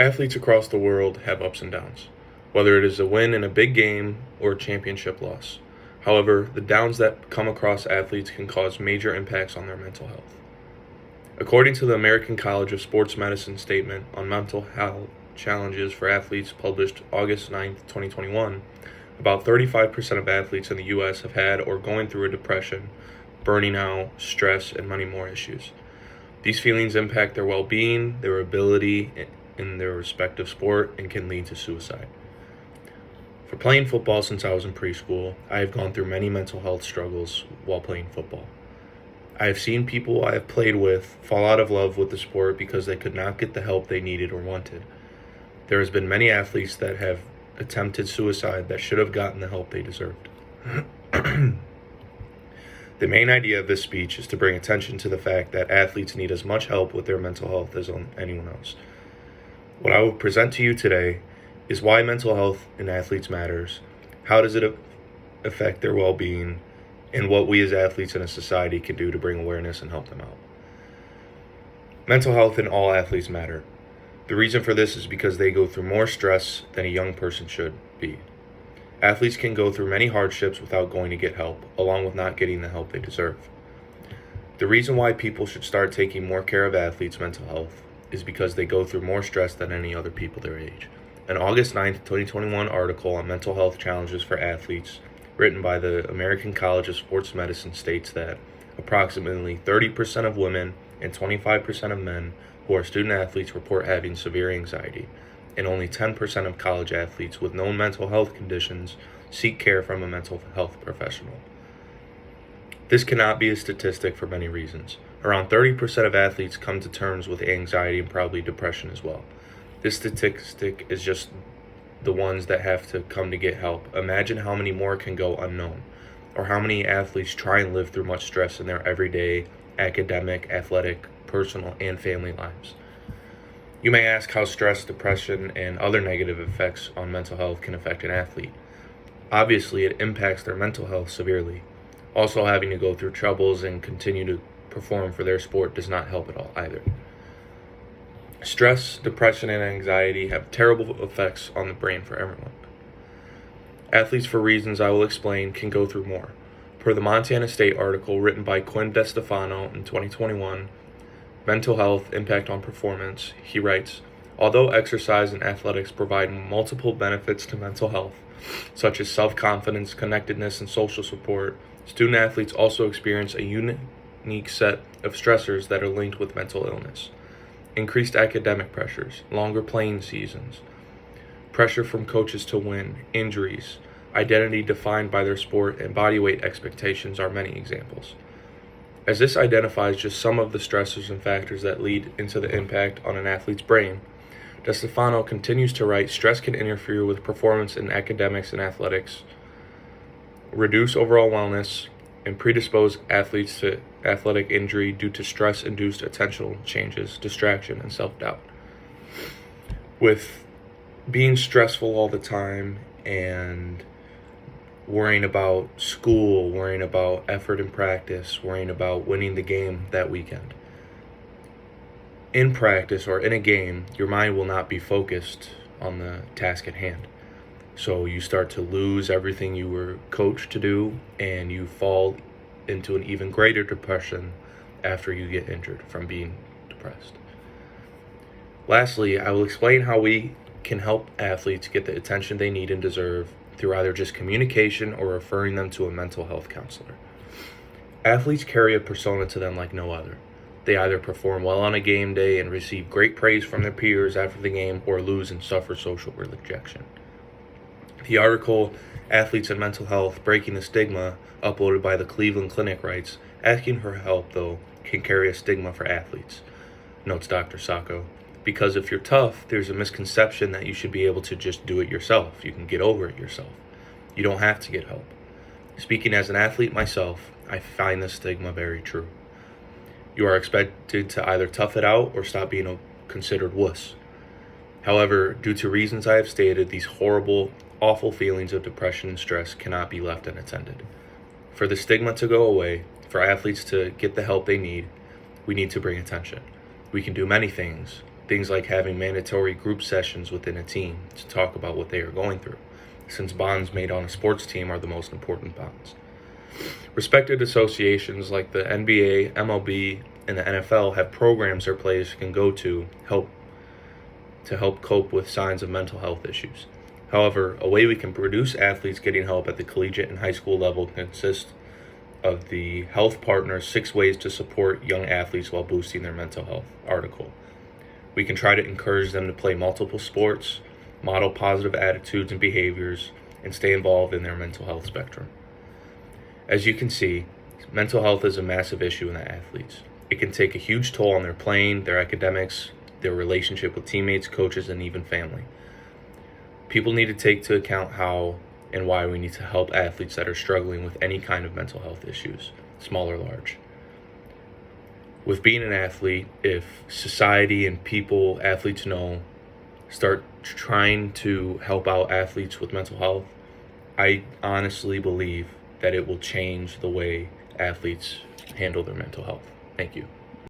Athletes across the world have ups and downs, whether it is a win in a big game or a championship loss. However, the downs that come across athletes can cause major impacts on their mental health. According to the American College of Sports Medicine statement on mental health challenges for athletes published August 9th, 2021, about 35% of athletes in the U.S. have had or going through a depression, burning out, stress, and many more issues. These feelings impact their well-being, their ability in their respective sport, and can lead to suicide. For playing football since I was in preschool, I have gone through many mental health struggles while playing football. I have seen people I have played with fall out of love with the sport because they could not get the help they needed or wanted. There has been many athletes that have attempted suicide that should have gotten the help they deserved. The main idea of this speech is to bring attention to the fact that athletes need as much help with their mental health as anyone else. What I will present to you today is why mental health in athletes matters, how does it affect their well-being, and what we as athletes in a society can do to bring awareness and help them out. Mental health in all athletes matter. The reason for this is because they go through more stress than a young person should be. Athletes can go through many hardships without going to get help, along with not getting the help they deserve. The reason why people should start taking more care of athletes' mental health is because they go through more stress than any other people their age. An August 9th, 2021 article on mental health challenges for athletes written by the American College of Sports Medicine states that approximately 30% of women and 25% of men who are student athletes report having severe anxiety, and only 10% of college athletes with known mental health conditions seek care from a mental health professional. This cannot be a statistic for many reasons. Around 30% of athletes come to terms with anxiety and probably depression as well. This statistic is just the ones that have to come to get help. Imagine how many more can go unknown, or how many athletes try and live through much stress in their everyday academic, athletic, personal, and family lives. You may ask how stress, depression, and other negative effects on mental health can affect an athlete. Obviously, it impacts their mental health severely. Also, having to go through troubles and continue to perform for their sport does not help at all either. Stress, depression, and anxiety have terrible effects on the brain for everyone. Athletes, for reasons I will explain, can go through more. Per the Montana State article written by Quinn DeStefano in 2021, Mental Health, Impact on Performance, he writes, although exercise and athletics provide multiple benefits to mental health, such as self-confidence, connectedness, and social support, student athletes also experience a unique set of stressors that are linked with mental illness. Increased academic pressures, longer playing seasons, pressure from coaches to win, injuries, identity defined by their sport, and body weight expectations are many examples. As this identifies just some of the stressors and factors that lead into the impact on an athlete's brain, DeStefano continues to write, stress can interfere with performance in academics and athletics, reduce overall wellness, and predispose athletes to athletic injury due to stress-induced attentional changes, distraction, and self-doubt. With being stressful all the time and worrying about school, worrying about effort in practice, worrying about winning the game that weekend. In practice or in a game, your mind will not be focused on the task at hand. So you start to lose everything you were coached to do, and you fall into an even greater depression after you get injured from being depressed. Lastly, I will explain how we can help athletes get the attention they need and deserve through either just communication or referring them to a mental health counselor. Athletes carry a persona to them like no other. They either perform well on a game day and receive great praise from their peers after the game, or lose and suffer social rejection. The article, Athletes and Mental Health, Breaking the Stigma, uploaded by the Cleveland Clinic writes, asking for help, though, can carry a stigma for athletes, notes Dr. Sacco. Because if you're tough, there's a misconception that you should be able to just do it yourself. You can get over it yourself. You don't have to get help. Speaking as an athlete myself, I find this stigma very true. You are expected to either tough it out or stop being a considered wuss. However, due to reasons I have stated, these horrible, awful feelings of depression and stress cannot be left unattended. For the stigma to go away, for athletes to get the help they need, we need to bring attention. We can do many things, Things like having mandatory group sessions within a team to talk about what they are going through, since bonds made on a sports team are the most important bonds. Respected associations like the NBA, MLB, and the NFL have programs their players can go to help cope with signs of mental health issues. However, a way we can produce athletes getting help at the collegiate and high school level consists of the Health Partners 6 Ways to Support Young Athletes While Boosting Their Mental Health article. We can try to encourage them to play multiple sports, model positive attitudes and behaviors, and stay involved in their mental health spectrum. As you can see, mental health is a massive issue in the athletes. It can take a huge toll on their playing, their academics, their relationship with teammates, coaches, and even family. People need to take into account how and why we need to help athletes that are struggling with any kind of mental health issues, small or large. With being an athlete, if society and people athletes know start trying to help out athletes with mental health, I honestly believe that it will change the way athletes handle their mental health. Thank you.